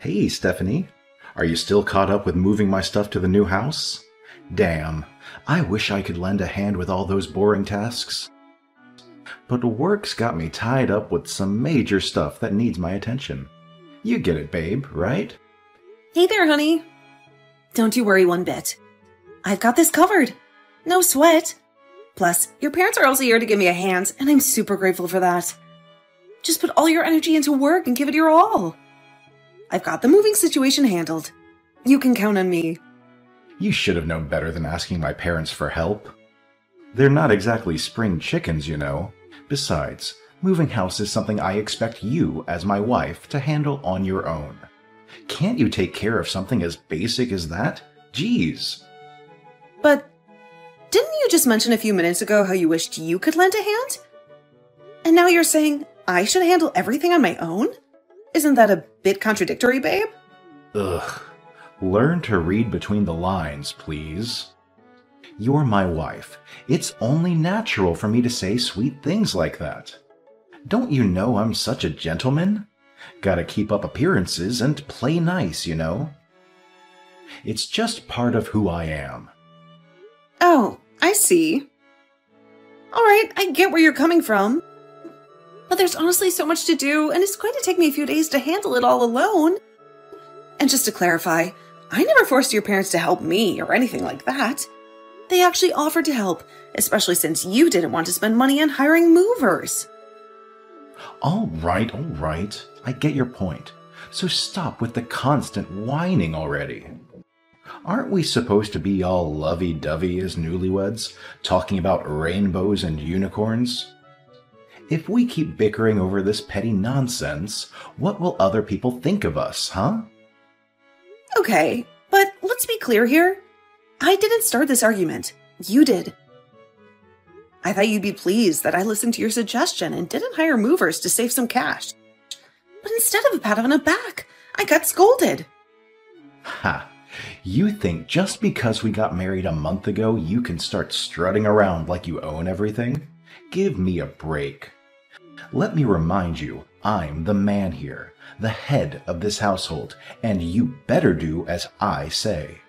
Hey, Stephanie. Are you still caught up with moving my stuff to the new house? Damn, I wish I could lend a hand with all those boring tasks. But work's got me tied up with some major stuff that needs my attention. You get it, babe, right? Hey there, honey. Don't you worry one bit. I've got this covered. No sweat. Plus, your parents are also here to give me a hand, and I'm super grateful for that. Just put all your energy into work and give it your all. I've got the moving situation handled. You can count on me. You should have known better than asking my parents for help. They're not exactly spring chickens, you know. Besides, moving house is something I expect you, as my wife, to handle on your own. Can't you take care of something as basic as that? Jeez. But didn't you just mention a few minutes ago how you wished you could lend a hand? And now you're saying I should handle everything on my own? Isn't that a bit contradictory, babe? Ugh. Learn to read between the lines, please. You're my wife. It's only natural for me to say sweet things like that. Don't you know I'm such a gentleman? Gotta keep up appearances and play nice, you know? It's just part of who I am. Oh, I see. Alright, I get where you're coming from. But there's honestly so much to do, and it's going to take me a few days to handle it all alone. And just to clarify, I never forced your parents to help me or anything like that. They actually offered to help, especially since you didn't want to spend money on hiring movers. All right. I get your point. So stop with the constant whining already. Aren't we supposed to be all lovey-dovey as newlyweds, talking about rainbows and unicorns? If we keep bickering over this petty nonsense, what will other people think of us, huh? Okay, but let's be clear here. I didn't start this argument. You did. I thought you'd be pleased that I listened to your suggestion and didn't hire movers to save some cash. But instead of a pat on the back, I got scolded. Ha! You think just because we got married a month ago, you can start strutting around like you own everything? Give me a break. Let me remind you, I'm the man here, the head of this household, and you better do as I say.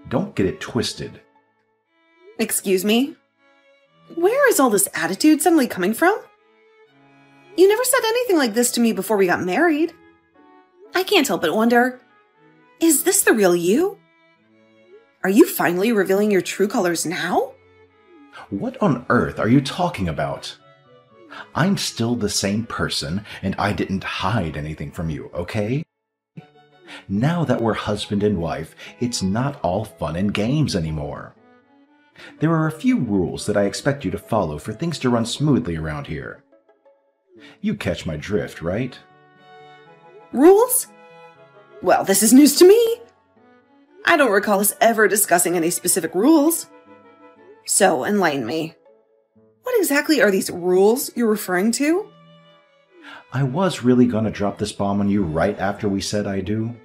Don't get it twisted. Excuse me? Where is all this attitude suddenly coming from? You never said anything like this to me before we got married. I can't help but wonder, is this the real you? Are you finally revealing your true colors now? What on earth are you talking about? I'm still the same person, and I didn't hide anything from you, okay? Now that we're husband and wife, it's not all fun and games anymore. There are a few rules that I expect you to follow for things to run smoothly around here. You catch my drift, right? Rules? Well, this is news to me. I don't recall us ever discussing any specific rules. So, enlighten me. What exactly are these rules you're referring to? I was really gonna drop this bomb on you right after we said I do.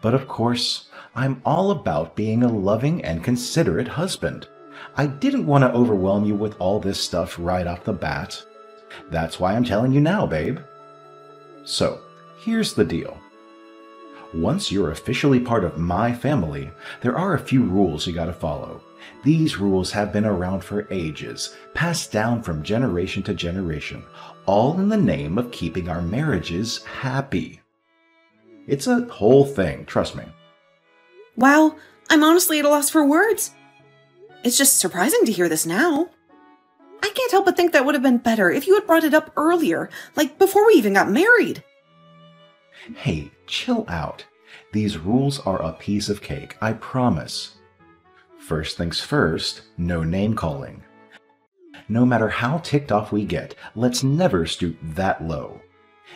But of course, I'm all about being a loving and considerate husband. I didn't want to overwhelm you with all this stuff right off the bat. That's why I'm telling you now, babe. So, here's the deal. Once you're officially part of my family, there are a few rules you gotta follow. These rules have been around for ages, passed down from generation to generation, all in the name of keeping our marriages happy. It's a whole thing, trust me. Wow, I'm honestly at a loss for words. It's just surprising to hear this now. I can't help but think that would have been better if you had brought it up earlier, like before we even got married. Hey, chill out. These rules are a piece of cake, I promise. First things first, no name calling. No matter how ticked off we get, let's never stoop that low.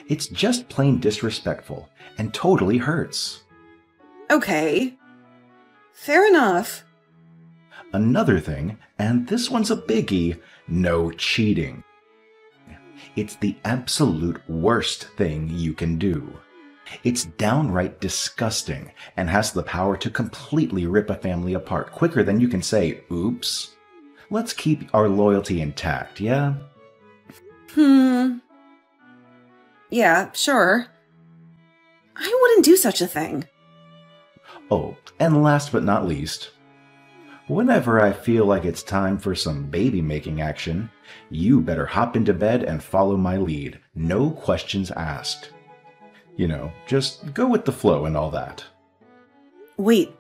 It's just plain disrespectful and totally hurts. Okay. Fair enough. Another thing, and this one's a biggie, no cheating. It's the absolute worst thing you can do. It's downright disgusting and has the power to completely rip a family apart quicker than you can say, oops. Let's keep our loyalty intact, yeah? Yeah, sure. I wouldn't do such a thing. Oh, and last but not least, whenever I feel like it's time for some baby-making action, you better hop into bed and follow my lead. No questions asked. You know, just go with the flow and all that. Wait.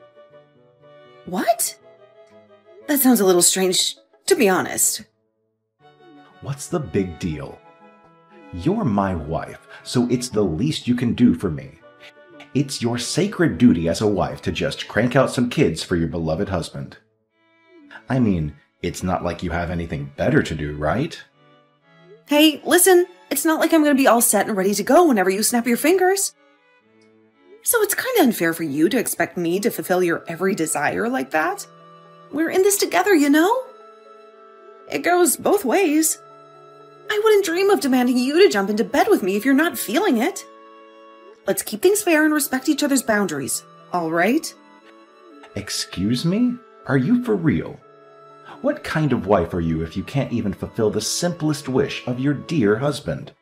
What? That sounds a little strange, to be honest. What's the big deal? You're my wife, so it's the least you can do for me. It's your sacred duty as a wife to just crank out some kids for your beloved husband. I mean, it's not like you have anything better to do, right? Hey, listen, it's not like I'm going to be all set and ready to go whenever you snap your fingers. So it's kind of unfair for you to expect me to fulfill your every desire like that. We're in this together, you know? It goes both ways. I wouldn't dream of demanding you to jump into bed with me if you're not feeling it. Let's keep things fair and respect each other's boundaries, all right? Excuse me? Are you for real? What kind of wife are you if you can't even fulfill the simplest wish of your dear husband?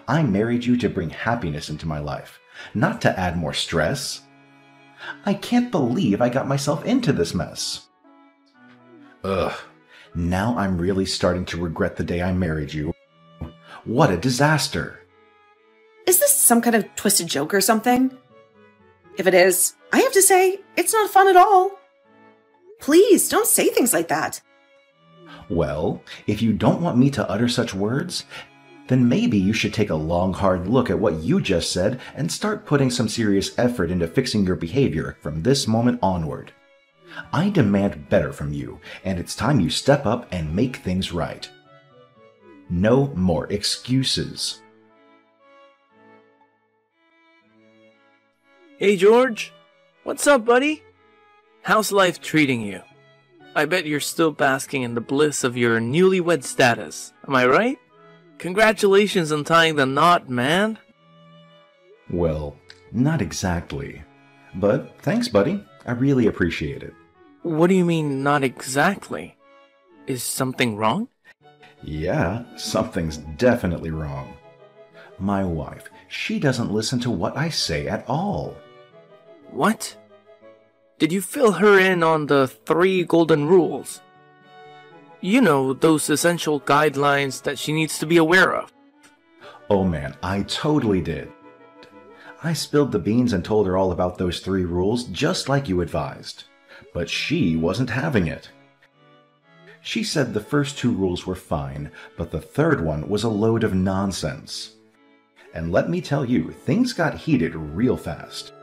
I married you to bring happiness into my life, not to add more stress. I can't believe I got myself into this mess. Ugh, now I'm really starting to regret the day I married you. What a disaster! Is this some kind of twisted joke or something? If it is, I have to say, it's not fun at all. Please, don't say things like that. Well, if you don't want me to utter such words, then maybe you should take a long, hard look at what you just said and start putting some serious effort into fixing your behavior from this moment onward. I demand better from you, and it's time you step up and make things right. No more excuses. Hey George, what's up, buddy? How's life treating you? I bet you're still basking in the bliss of your newlywed status, am I right? Congratulations on tying the knot, man. Well, not exactly. But thanks, buddy. I really appreciate it. What do you mean, not exactly? Is something wrong? Yeah, something's definitely wrong. My wife, she doesn't listen to what I say at all. What? Did you fill her in on the 3 golden rules? You know, those essential guidelines that she needs to be aware of. Oh man, I totally did. I spilled the beans and told her all about those 3 rules just like you advised. But she wasn't having it. She said the first 2 rules were fine, but the 3rd one was a load of nonsense. And let me tell you, things got heated real fast.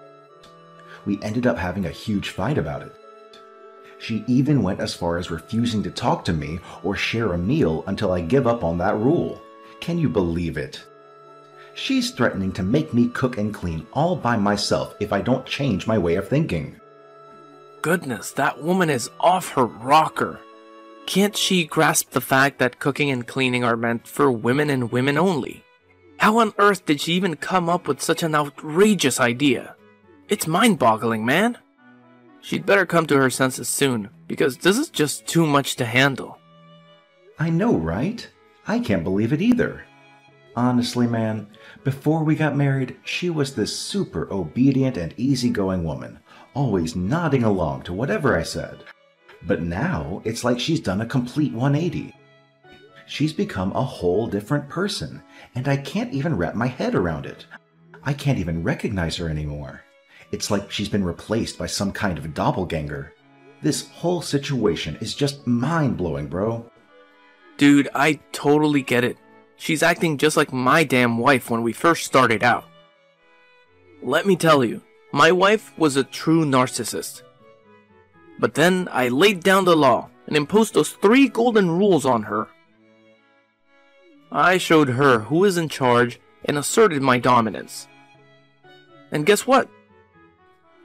We ended up having a huge fight about it. She even went as far as refusing to talk to me or share a meal until I give up on that rule. Can you believe it? She's threatening to make me cook and clean all by myself if I don't change my way of thinking. Goodness, that woman is off her rocker. Can't she grasp the fact that cooking and cleaning are meant for women and women only? How on earth did she even come up with such an outrageous idea? It's mind-boggling, man. She'd better come to her senses soon, because this is just too much to handle. I know, right? I can't believe it either. Honestly, man, before we got married, she was this super obedient and easygoing woman, always nodding along to whatever I said. But now, it's like she's done a complete 180. She's become a whole different person, and I can't even wrap my head around it. I can't even recognize her anymore. It's like she's been replaced by some kind of doppelganger. This whole situation is just mind-blowing, bro. Dude, I totally get it. She's acting just like my damn wife when we first started out. Let me tell you, my wife was a true narcissist. But then I laid down the law and imposed those 3 golden rules on her. I showed her who is in charge and asserted my dominance. And guess what?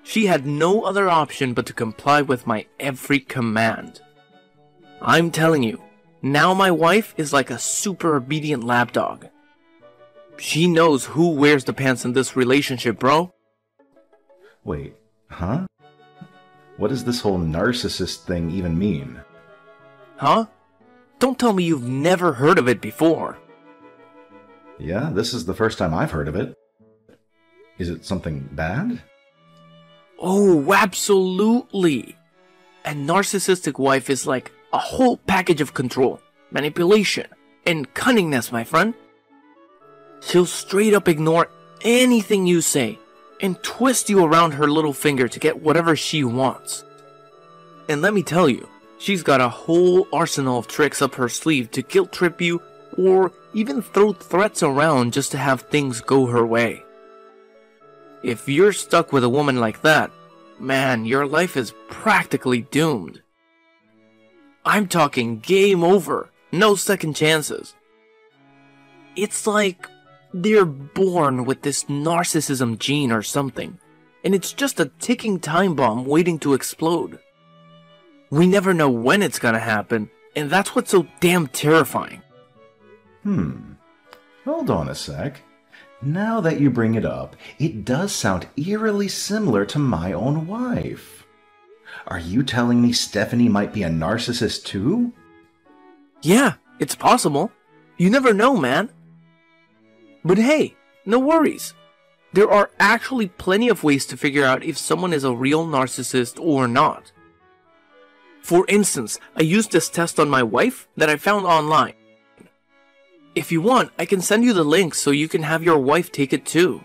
She had no other option but to comply with my every command. I'm telling you, now my wife is like a super obedient lapdog. She knows who wears the pants in this relationship, bro. Wait, huh? What does this whole narcissist thing even mean? Huh? Don't tell me you've never heard of it before. Yeah, this is the first time I've heard of it. Is it something bad? Oh, absolutely. A narcissistic wife is like a whole package of control, manipulation, and cunningness, my friend. She'll straight up ignore anything you say and twist you around her little finger to get whatever she wants. And let me tell you, she's got a whole arsenal of tricks up her sleeve to guilt trip you or even throw threats around just to have things go her way. If you're stuck with a woman like that, man, your life is practically doomed. I'm talking game over, no second chances. It's like they're born with this narcissism gene or something, and it's just a ticking time bomb waiting to explode. We never know when it's gonna happen, and that's what's so damn terrifying. Hold on a sec. Now that you bring it up, it does sound eerily similar to my own wife. Are you telling me Stephanie might be a narcissist too? Yeah, it's possible. You never know, man. But hey, no worries. There are actually plenty of ways to figure out if someone is a real narcissist or not. For instance, I used this test on my wife that I found online. If you want, I can send you the link so you can have your wife take it too.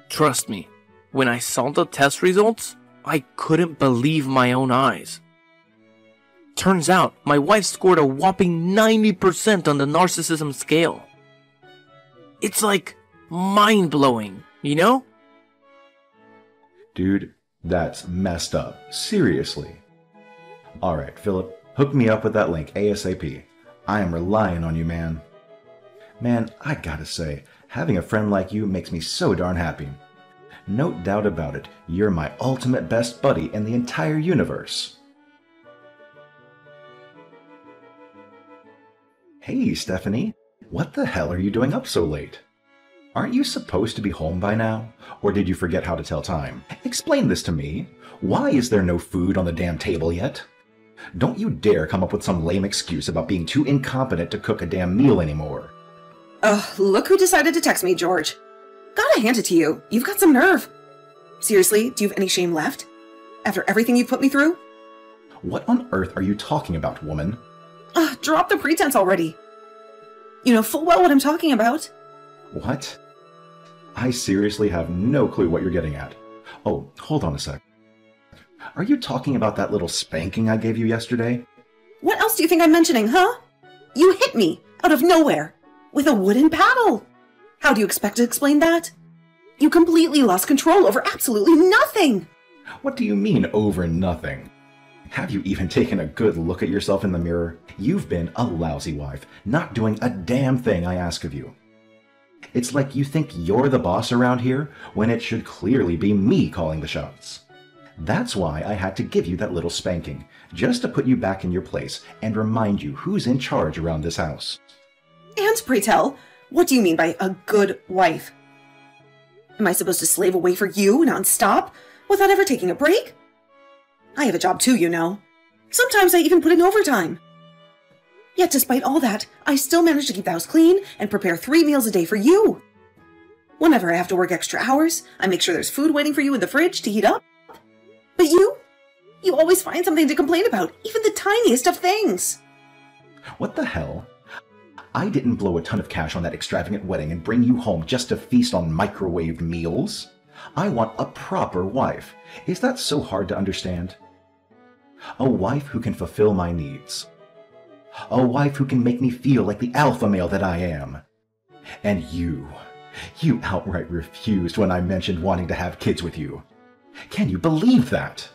Trust me, when I saw the test results, I couldn't believe my own eyes. Turns out, my wife scored a whopping 90% on the narcissism scale. It's like mind-blowing, you know? Dude, that's messed up. Seriously. Alright, Philip, hook me up with that link ASAP. I am relying on you, man. Man, I gotta say, having a friend like you makes me so darn happy. No doubt about it, you're my ultimate best buddy in the entire universe. Hey, Stephanie. What the hell are you doing up so late? Aren't you supposed to be home by now? Or did you forget how to tell time? Explain this to me. Why is there no food on the damn table yet? Don't you dare come up with some lame excuse about being too incompetent to cook a damn meal anymore. Ugh, look who decided to text me, George. Gotta hand it to you. You've got some nerve. Seriously, do you have any shame left? After everything you put me through? What on earth are you talking about, woman? Drop the pretense already. You know full well what I'm talking about. What? I seriously have no clue what you're getting at. Oh, hold on a sec. Are you talking about that little spanking I gave you yesterday? What else do you think I'm mentioning, huh? You hit me, out of nowhere, with a wooden paddle. How do you expect to explain that? You completely lost control over absolutely nothing. What do you mean, over nothing? Have you even taken a good look at yourself in the mirror? You've been a lousy wife, not doing a damn thing I ask of you. It's like you think you're the boss around here, when it should clearly be me calling the shots. That's why I had to give you that little spanking, just to put you back in your place and remind you who's in charge around this house. And pray tell, what do you mean by a good wife? Am I supposed to slave away for you non-stop without ever taking a break? I have a job too, you know. Sometimes I even put in overtime. Yet despite all that, I still manage to keep the house clean and prepare 3 meals a day for you. Whenever I have to work extra hours, I make sure there's food waiting for you in the fridge to heat up. But you always find something to complain about, even the tiniest of things. What the hell? I didn't blow a ton of cash on that extravagant wedding and bring you home just to feast on microwaved meals. I want a proper wife. Is that so hard to understand? A wife who can fulfill my needs. A wife who can make me feel like the alpha male that I am. And you outright refused when I mentioned wanting to have kids with you. Can you believe that?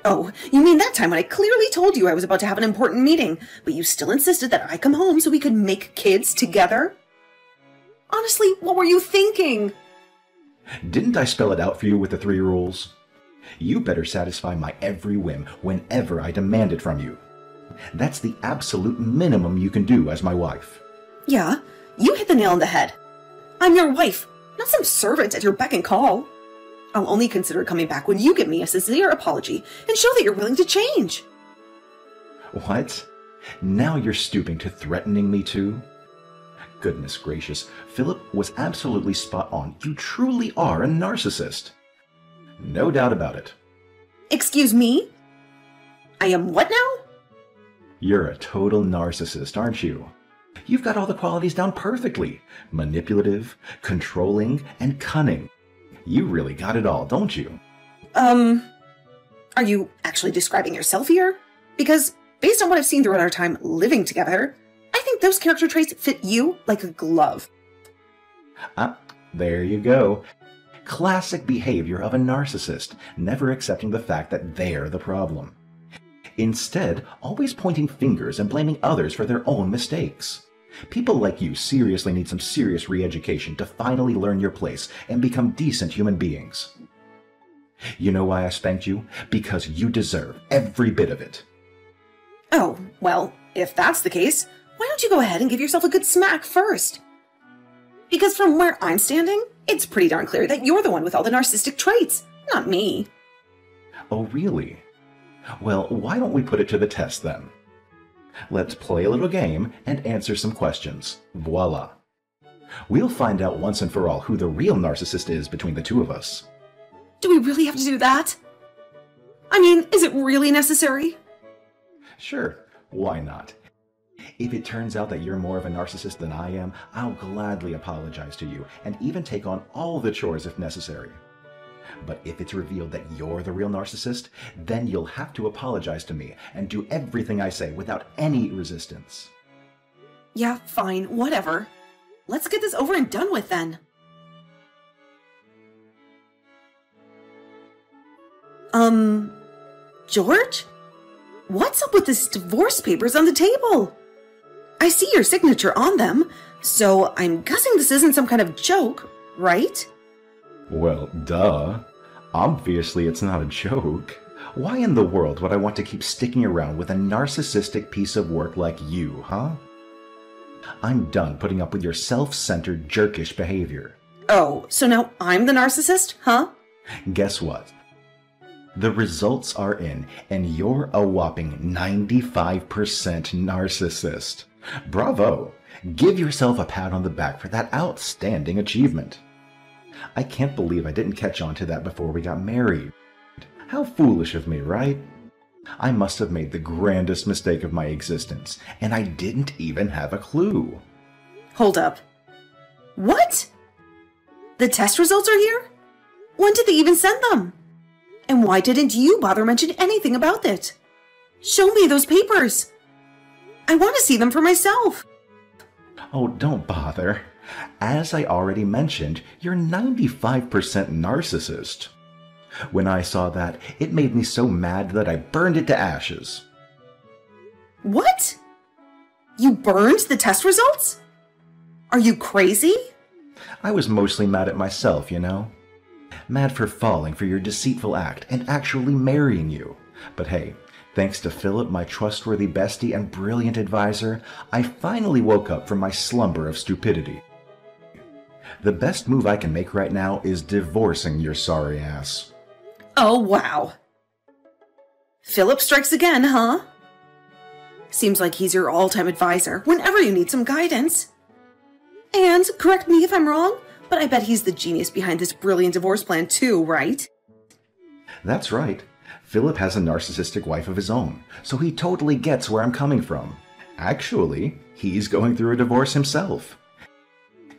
Oh, you mean that time when I clearly told you I was about to have an important meeting, but you still insisted that I come home so we could make kids together? Honestly, what were you thinking? Didn't I spell it out for you with the 3 rules? You better satisfy my every whim whenever I demand it from you. That's the absolute minimum you can do as my wife. Yeah, you hit the nail on the head. I'm your wife, not some servant at your beck and call. I'll only consider coming back when you give me a sincere apology and show that you're willing to change. What? Now you're stooping to threatening me too? Goodness gracious, Philip was absolutely spot on. You truly are a narcissist. No doubt about it. Excuse me? I am what now? You're a total narcissist, aren't you? You've got all the qualities down perfectly. Manipulative, controlling, and cunning. You really got it all, don't you? Are you actually describing yourself here? Because based on what I've seen throughout our time living together, I think those character traits fit you like a glove. There you go. Classic behavior of a narcissist, never accepting the fact that they're the problem. Instead, always pointing fingers and blaming others for their own mistakes. People like you seriously need some serious re-education to finally learn your place and become decent human beings. You know why I spanked you? Because you deserve every bit of it. Oh, well, if that's the case, why don't you go ahead and give yourself a good smack first? Because from where I'm standing, it's pretty darn clear that you're the one with all the narcissistic traits, not me. Oh, really? Well, why don't we put it to the test then? Let's play a little game and answer some questions. Voila. We'll find out once and for all who the real narcissist is between the two of us. Do we really have to do that? I mean, is it really necessary? Sure, why not? If it turns out that you're more of a narcissist than I am, I'll gladly apologize to you and even take on all the chores if necessary. But if it's revealed that you're the real narcissist, then you'll have to apologize to me and do everything I say without any resistance. Yeah, fine, whatever. Let's get this over and done with then. George? What's up with this divorce papers on the table? I see your signature on them, so I'm guessing this isn't some kind of joke, right? Well, duh. Obviously it's not a joke. Why in the world would I want to keep sticking around with a narcissistic piece of work like you, huh? I'm done putting up with your self-centered, jerkish behavior. Oh, so now I'm the narcissist, huh? Guess what? The results are in, and you're a whopping 95% narcissist. Bravo! Give yourself a pat on the back for that outstanding achievement. I can't believe I didn't catch on to that before we got married. How foolish of me, right? I must have made the grandest mistake of my existence, and I didn't even have a clue. Hold up. What? The test results are here? When did they even send them? And why didn't you bother mention anything about it? Show me those papers. I want to see them for myself. Oh, don't bother. As I already mentioned, you're 95% narcissist. When I saw that, it made me so mad that I burned it to ashes. What? You burned the test results? Are you crazy? I was mostly mad at myself, you know? Mad for falling for your deceitful act and actually marrying you. But hey, thanks to Philip, my trustworthy bestie and brilliant advisor, I finally woke up from my slumber of stupidity. The best move I can make right now is divorcing your sorry ass. Oh, wow. Philip strikes again, huh? Seems like he's your all-time advisor whenever you need some guidance. And, correct me if I'm wrong, but I bet he's the genius behind this brilliant divorce plan too, right? That's right. Philip has a narcissistic wife of his own, so he totally gets where I'm coming from. Actually, he's going through a divorce himself.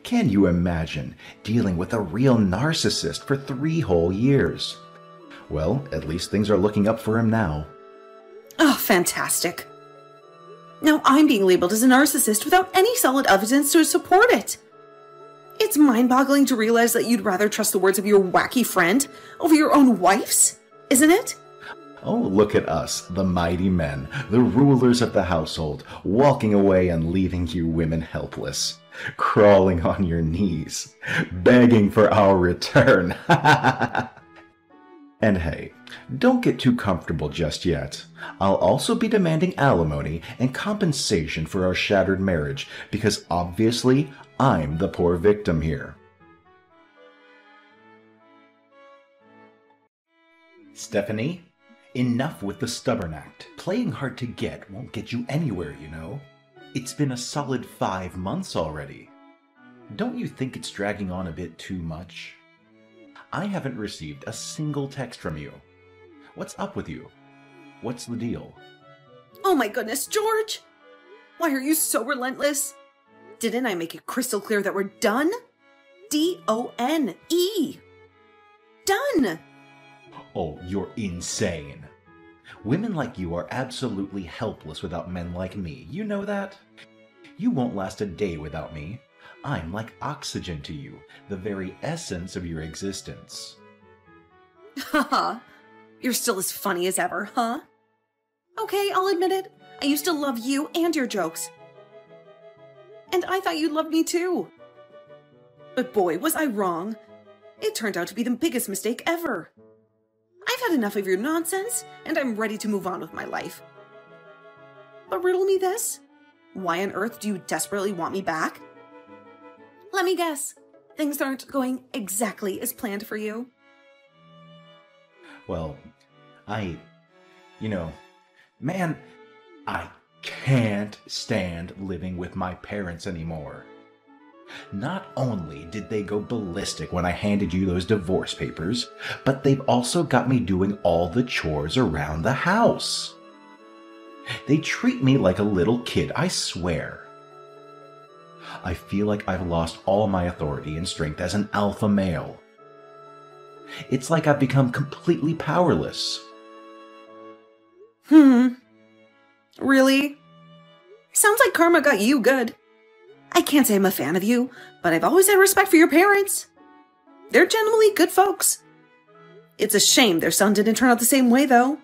Can you imagine dealing with a real narcissist for 3 whole years? Well, at least things are looking up for him now. Oh, fantastic. Now I'm being labeled as a narcissist without any solid evidence to support it. It's mind-boggling to realize that you'd rather trust the words of your wacky friend over your own wife's, isn't it? Oh, look at us, the mighty men, the rulers of the household, walking away and leaving you women helpless, crawling on your knees, begging for our return. And hey, don't get too comfortable just yet. I'll also be demanding alimony and compensation for our shattered marriage, because obviously I'm the poor victim here. Stephanie, enough with the stubborn act. Playing hard to get won't get you anywhere, you know. It's been a solid 5 months already. Don't you think it's dragging on a bit too much? I haven't received a single text from you. What's up with you? What's the deal? Oh my goodness, George! Why are you so relentless? Didn't I make it crystal clear that we're done? D-O-N-E. Done! Oh, you're insane. Women like you are absolutely helpless without men like me. You know that? You won't last a day without me. I'm like oxygen to you, the very essence of your existence. Haha. You're still as funny as ever, huh? Okay, I'll admit it. I used to love you and your jokes. And I thought you loved me too. But boy, was I wrong. It turned out to be the biggest mistake ever. I've had enough of your nonsense, and I'm ready to move on with my life. But riddle me this. Why on earth do you desperately want me back? Let me guess. Things aren't going exactly as planned for you. Well, man, I can't stand living with my parents anymore. Not only did they go ballistic when I handed you those divorce papers, but they've also got me doing all the chores around the house. They treat me like a little kid, I swear. I feel like I've lost all my authority and strength as an alpha male. It's like I've become completely powerless. Really? Sounds like karma got you good. I can't say I'm a fan of you, but I've always had respect for your parents. They're genuinely good folks. It's a shame their son didn't turn out the same way, though.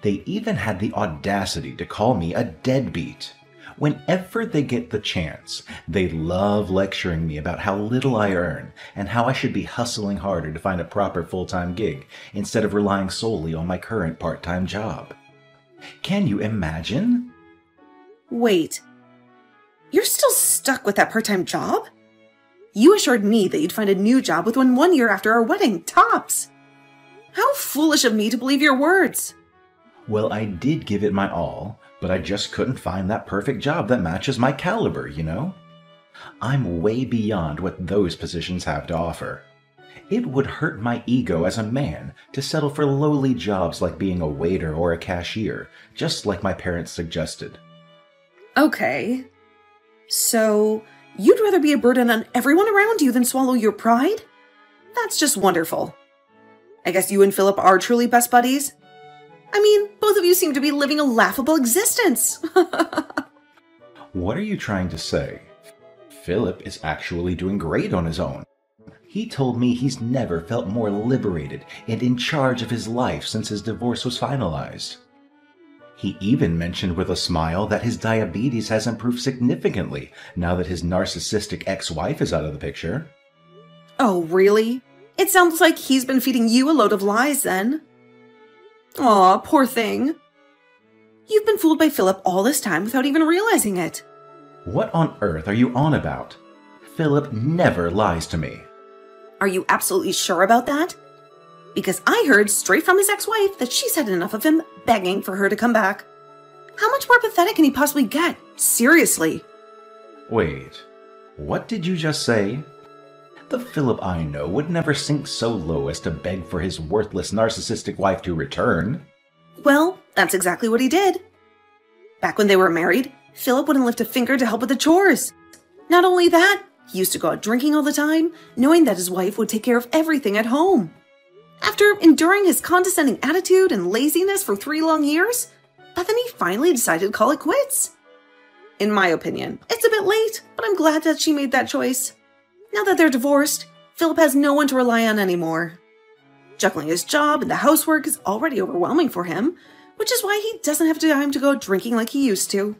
They even had the audacity to call me a deadbeat. Whenever they get the chance, they love lecturing me about how little I earn and how I should be hustling harder to find a proper full-time gig instead of relying solely on my current part-time job. Can you imagine? Wait. You're still stuck with that part-time job? You assured me that you'd find a new job within 1 year after our wedding, tops. How foolish of me to believe your words. Well, I did give it my all, but I just couldn't find that perfect job that matches my caliber, you know? I'm way beyond what those positions have to offer. It would hurt my ego as a man to settle for lowly jobs like being a waiter or a cashier, just like my parents suggested. Okay. So, you'd rather be a burden on everyone around you than swallow your pride? That's just wonderful. I guess you and Philip are truly best buddies? I mean, both of you seem to be living a laughable existence. What are you trying to say? Philip is actually doing great on his own. He told me he's never felt more liberated and in charge of his life since his divorce was finalized. He even mentioned with a smile that his diabetes has improved significantly now that his narcissistic ex-wife is out of the picture. Oh, really? It sounds like he's been feeding you a load of lies then. Aw, poor thing. You've been fooled by Philip all this time without even realizing it. What on earth are you on about? Philip never lies to me. Are you absolutely sure about that? Because I heard straight from his ex-wife that she's had enough of him begging for her to come back. How much more pathetic can he possibly get? Seriously. Wait, what did you just say? The Philip I know would never sink so low as to beg for his worthless narcissistic wife to return. Well, that's exactly what he did. Back when they were married, Philip wouldn't lift a finger to help with the chores. Not only that, he used to go out drinking all the time, knowing that his wife would take care of everything at home. After enduring his condescending attitude and laziness for 3 long years, Bethany finally decided to call it quits. In my opinion, it's a bit late, but I'm glad that she made that choice. Now that they're divorced, Philip has no one to rely on anymore. Juggling his job and the housework is already overwhelming for him, which is why he doesn't have time to go drinking like he used to.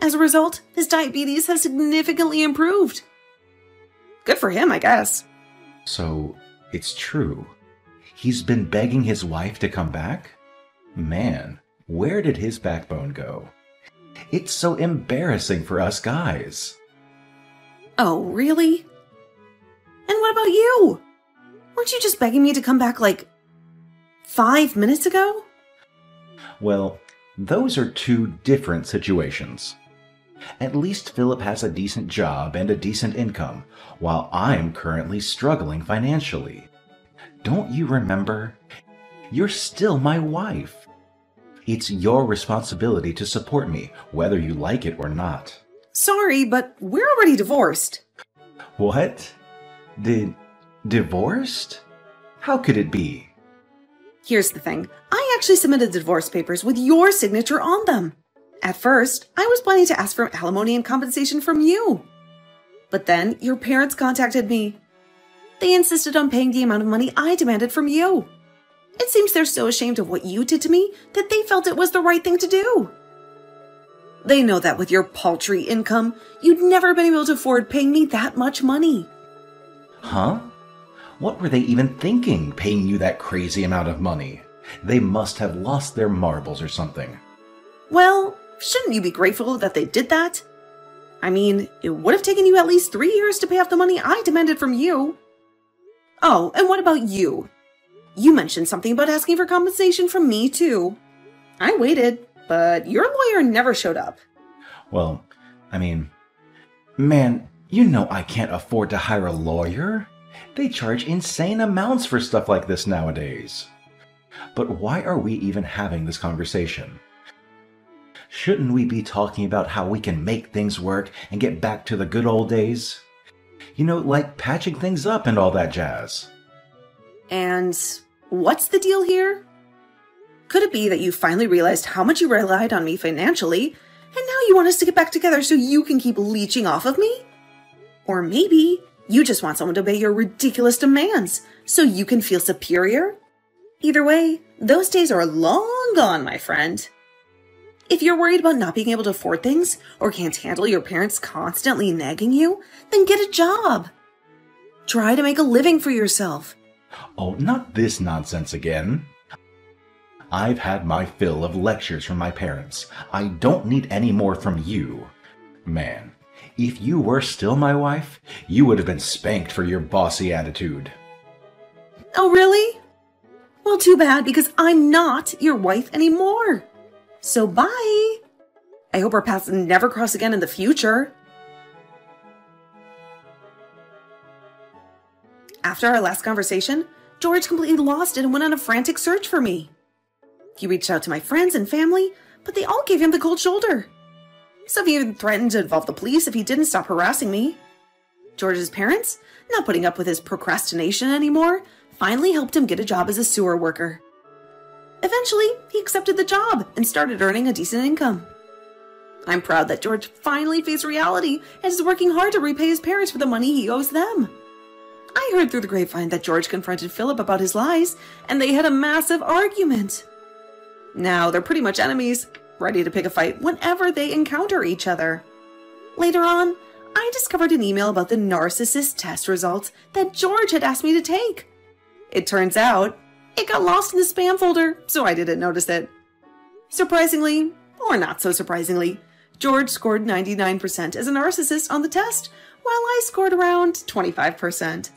As a result, his diabetes has significantly improved. Good for him, I guess. So, it's true. He's been begging his wife to come back? Man, where did his backbone go? It's so embarrassing for us guys. Oh, really? And what about you? Weren't you just begging me to come back like 5 minutes ago? Well, those are 2 different situations. At least Philip has a decent job and a decent income, while I'm currently struggling financially. Don't you remember? You're still my wife. It's your responsibility to support me, whether you like it or not. Sorry, but we're already divorced. What? Divorced? How could it be? Here's the thing. I actually submitted the divorce papers with your signature on them. At first, I was planning to ask for alimony and compensation from you. But then your parents contacted me. They insisted on paying the amount of money I demanded from you. It seems they're so ashamed of what you did to me that they felt it was the right thing to do. They know that with your paltry income, you'd never been able to afford paying me that much money. Huh? What were they even thinking, paying you that crazy amount of money? They must have lost their marbles or something. Well, shouldn't you be grateful that they did that? I mean, it would have taken you at least 3 years to pay off the money I demanded from you. Oh, and what about you? You mentioned something about asking for compensation from me, too. I waited, but your lawyer never showed up. Well, I mean, man, you know I can't afford to hire a lawyer. They charge insane amounts for stuff like this nowadays. But why are we even having this conversation? Shouldn't we be talking about how we can make things work and get back to the good old days? You know, like patching things up and all that jazz. And what's the deal here? Could it be that you finally realized how much you relied on me financially, and now you want us to get back together so you can keep leeching off of me? Or maybe you just want someone to obey your ridiculous demands so you can feel superior? Either way, those days are long gone, my friend. If you're worried about not being able to afford things or can't handle your parents constantly nagging you, then get a job. Try to make a living for yourself. Oh, not this nonsense again. I've had my fill of lectures from my parents. I don't need any more from you. Man, if you were still my wife, you would have been spanked for your bossy attitude. Oh, really? Well, too bad, because I'm not your wife anymore. So bye. I hope our paths never cross again in the future. After our last conversation, George completely lost it and went on a frantic search for me. He reached out to my friends and family, but they all gave him the cold shoulder. Some even threatened to involve the police if he didn't stop harassing me. George's parents, not putting up with his procrastination anymore, finally helped him get a job as a sewer worker. Eventually, he accepted the job and started earning a decent income. I'm proud that George finally faced reality and is working hard to repay his parents for the money he owes them. I heard through the grapevine that George confronted Philip about his lies, and they had a massive argument. Now they're pretty much enemies, ready to pick a fight whenever they encounter each other. Later on, I discovered an email about the narcissist test results that George had asked me to take. It turns out, it got lost in the spam folder, so I didn't notice it. Surprisingly, or not so surprisingly, George scored 99% as a narcissist on the test, while I scored around 25%.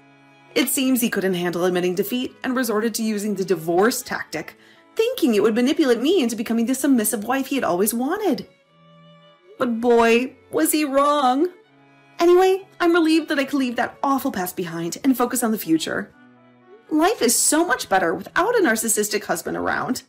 It seems he couldn't handle admitting defeat and resorted to using the divorce tactic, thinking it would manipulate me into becoming the submissive wife he had always wanted. But boy, was he wrong. Anyway, I'm relieved that I could leave that awful past behind and focus on the future. Life is so much better without a narcissistic husband around.